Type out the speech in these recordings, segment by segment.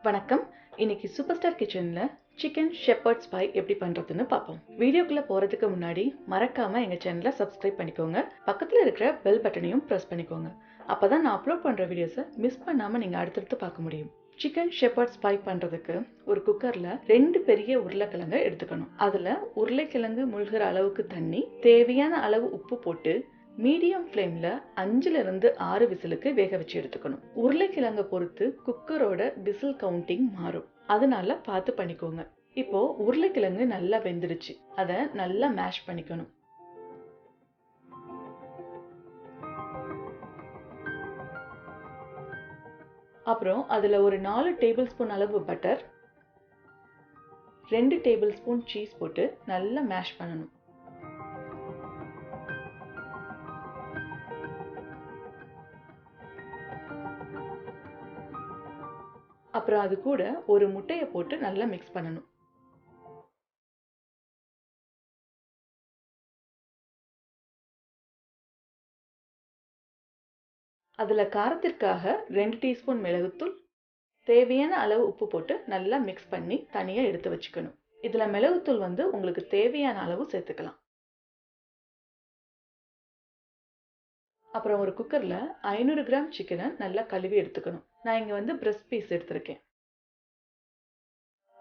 வணக்கம். இன்னைக்கு super star கிச்சன்ல சிக்கன் ஷெப்பர்ட்ஸ் பை எப்படி பண்றதுன்னு பார்ப்போம். வீடியோக்குள்ள போறதுக்கு முன்னாடி மறக்காம எங்க சேனலை சப்ஸ்கிரைப் பண்ணிக்கோங்க. பக்கத்துல இருக்கிற பெல் பட்டனையும் பிரஸ் பண்ணிக்கோங்க. அப்பதான் நான் அப்லோட் பண்ற வீடியோஸை மிஸ் பண்ணாம நீங்க அடுத்தடுத்து பார்க்க முடியும். சிக்கன் ஷெப்பர்ட்ஸ் பை பண்றதுக்கு ஒரு குக்கர்ல 2 பெரிய உருளைக்கிழங்கு எடுத்துக்கணும். அதுல உருளைக்கிழங்கு முழுகிற அளவுக்கு தண்ணி, தேவையான அளவு உப்பு போட்டு மீடியம் ஃப்ளேம்ல 5ல இருந்து 6 விசிலுக்கு வேக வச்சு எடுத்துக்கணும். உருளைக்கிழங்க பொறுத்து குக்கரோட விசில் கவுண்டிங் மாறும், அதனால பார்த்து பண்ணிக்கோங்க. இப்போ உருளைக்கிழங்கு நல்லா வெந்துடுச்சு, அதை நல்லா மேஷ் பண்ணிக்கணும். அப்புறம் அதுல ஒரு 4 டேபிள் ஸ்பூன் அளவு பட்டர், 2 டேபிள் ஸ்பூன் சீஸ் போட்டு நல்லா மேஷ் பண்ணணும். அப்புறம் அது கூட ஒரு முட்டையை போட்டு நல்லா மிக்ஸ் பண்ணணும். அதுல காரத்திற்காக 2 டீஸ்பூன் மிளகுத்தூள், தேவையான அளவு உப்பு போட்டு நல்லா மிக்ஸ் பண்ணி தனியா எடுத்து வச்சுக்கணும். இதுல மிளகுத்தூள் உங்களுக்கு தேவையான அளவு சேர்த்துக்கலாம். அப்புறம் ஒரு குக்கர்ல 500 கிராம் சிக்கனை நல்லா கழுவி எடுத்துக்கணும். நான் இங்க பிரஸ்ட் பீஸ் எடுத்திருக்கேன்.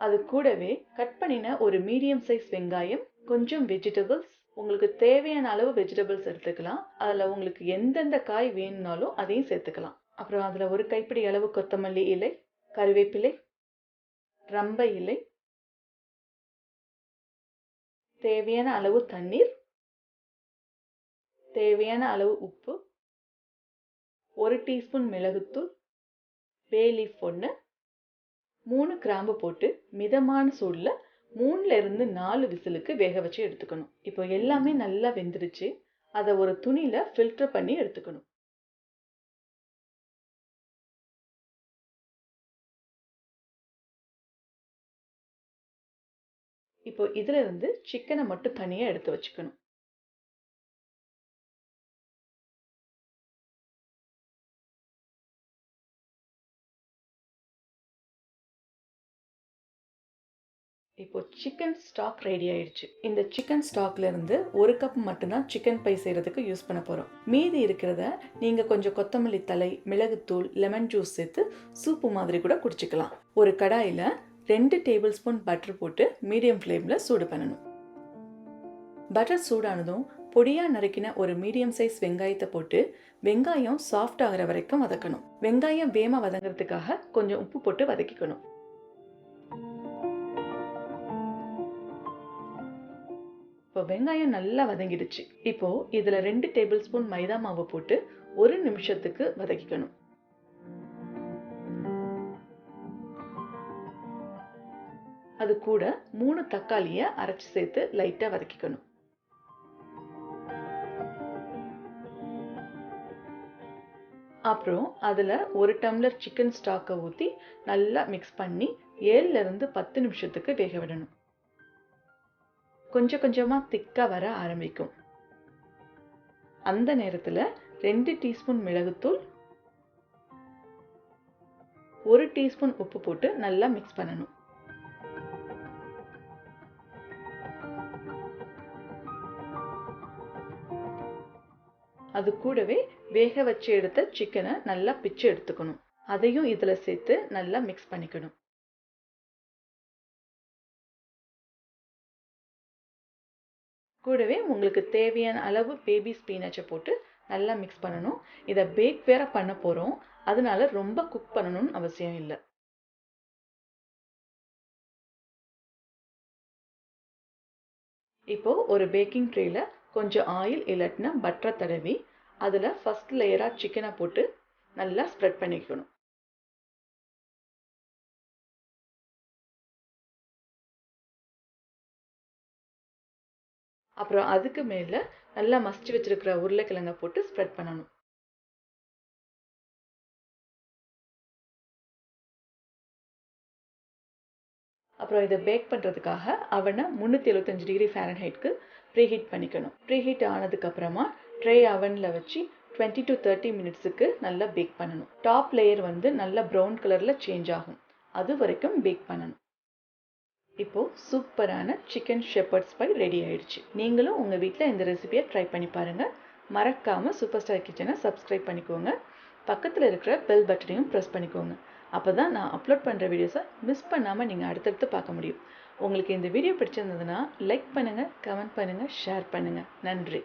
அது கூடவே கட் பண்ணின ஒரு மீடியம் சைஸ் வெங்காயம், கொஞ்சம் வெஜிடபிள்ஸ், உங்களுக்கு தேவையான அளவு வெஜிடபிள்ஸ் எடுத்துக்கலாம். அதுல உங்களுக்கு எந்தெந்த காய் வேணும்னாலும் அதையும் சேர்த்துக்கலாம். அப்புறம் அதுல ஒரு கைப்பிடி அளவு கொத்தமல்லி இலை, கருவேப்பிலை, ரம்பை இலை, தேவையான அளவு தண்ணீர், தேவையான அளவு உப்பு, 1 டீஸ்பூன் மிளகுத்தூள், பே லீஃப் 1, 3 கிராம்பு போட்டு மிதமான சூடுல 3ல இருந்து 4 விசிலுக்கு வேக வச்சு எடுத்துக்கணும். இப்போ எல்லாமே நல்லா வெந்துடுச்சு, அதை ஒரு துணியில ஃபில்டர் பண்ணி எடுத்துக்கணும். இப்போ இதுல இருந்து சிக்கனை மட்டும் தனியா எடுத்து வச்சுக்கணும். இப்போ சிக்கன் ஸ்டாக் ரெடி ஆயிடுச்சு. இந்த சிக்கன் ஸ்டாக்ல இருந்து 1 கப் மட்டும்தான் சிக்கன் பை செய்யறதுக்கு யூஸ் பண்ண போறோம். மீதி இருக்கிறத நீங்க கொஞ்சம் கொத்தமல்லி தழை, மிளகுத்தூள், லெமன் ஜூஸ் சேர்த்து சூப்பு மாதிரி கூட குடிச்சுக்கலாம். ஒரு கடாயில 2 டேபிள் ஸ்பூன் பட்டர் போட்டு மீடியம் ஃப்ளேம்ல சூடு பண்ணணும். பட்டர் சூடானதும் பொடியா நறுக்கின ஒரு மீடியம் சைஸ் வெங்காயத்தை போட்டு வெங்காயம் சாஃப்ட் ஆகிற வரைக்கும் வதக்கணும். வெங்காயம் வேகமா வதங்கிறதுக்காக கொஞ்சம் உப்பு போட்டு வதக்கிக்கணும். இப்போ வெங்காயம் நல்லா வதங்கிடுச்சு. இப்போ இதுல 2 டேபிள் ஸ்பூன் மைதா மாவு போட்டு 1 நிமிஷத்துக்கு வதக்கிக்கணும். அது கூட 3 தக்காளியை அரைச்சு சேர்த்து லைட்டா வதக்கிக்கணும். அப்புறம் அதுல 1 டம்ளர் சிக்கன் ஸ்டாக்கை ஊற்றி நல்லா மிக்ஸ் பண்ணி 7ல இருந்து 10 நிமிஷத்துக்கு வேக விடணும். கொஞ்சம் கொஞ்சமா திக்கா வர ஆரம்பிக்கும். அந்த நேரத்துல 2 டீஸ்பூன் மிளகுத்தூள், 1 டீஸ்பூன் உப்பு போட்டு நல்லா மிக்ஸ் பண்ணணும். அது கூடவே வேக வச்சு எடுத்த சிக்கனை நல்லா பிச்சு எடுத்துக்கணும். அதையும் இதுல சேர்த்து நல்லா மிக்ஸ் பண்ணிக்கணும். கூடவே உங்களுக்கு தேவையான அளவு பேபி ஸ்பீனச்சை போட்டு நல்லா மிக்ஸ் பண்ணணும். இதை பேக் வேற பண்ண போறோம், அதனால ரொம்ப குக் பண்ணணும்னு அவசியம் இல்லை. இப்போ ஒரு பேக்கிங் ட்ரேல கொஞ்சம் ஆயில் இல்லாட்டினா பட்டரை தடவி அதுல ஃபர்ஸ்ட் லேயரா சிக்கனை போட்டு நல்லா ஸ்ப்ரெட் பண்ணிக்கணும். அப்புறம் அதுக்கு மேல நல்லா மசிச்சு வச்சிருக்கிற உருளைக்கிழங்கை போட்டு ஸ்ப்ரெட் பண்ணணும். அப்புறம் இதை பேக் பண்ணுறதுக்காக அவனை 375 டிகிரி ஃபாரன்ஹைட்க்கு ப்ரீஹீட் பண்ணிக்கணும். ப்ரீஹீட் ஆனதுக்கு அப்புறமா ட்ரே அவனில் வச்சு 20 to 30 மினிட்ஸுக்கு நல்லா பேக் பண்ணணும். டாப் லேயர் நல்லா ப்ரௌன் கலரில் சேஞ்ச் ஆகும். அது வரைக்கும் பேக் பண்ணணும். இப்போ சூப்பரான சிக்கன் ஷெப்பர்ட்ஸ் பை ரெடி ஆயிடுச்சு. நீங்களும் உங்கள் வீட்டில் இந்த ரெசிபியை ட்ரை பண்ணி பாருங்கள். மறக்காமல் சூப்பர் ஸ்டார் கிச்சனை சப்ஸ்கிரைப் பண்ணிக்கோங்க. பக்கத்தில் இருக்கிற பெல் பட்டனையும் ப்ரெஸ் பண்ணிக்கோங்க. அப்போ தான் நான் அப்லோட் பண்ணுற வீடியோஸை மிஸ் பண்ணாமல் நீங்கள் அடுத்தடுத்து பார்க்க முடியும். உங்களுக்கு இந்த வீடியோ பிடிச்சிருந்ததுன்னா லைக் பண்ணுங்கள், கமெண்ட் பண்ணுங்கள், ஷேர் பண்ணுங்கள். நன்றி.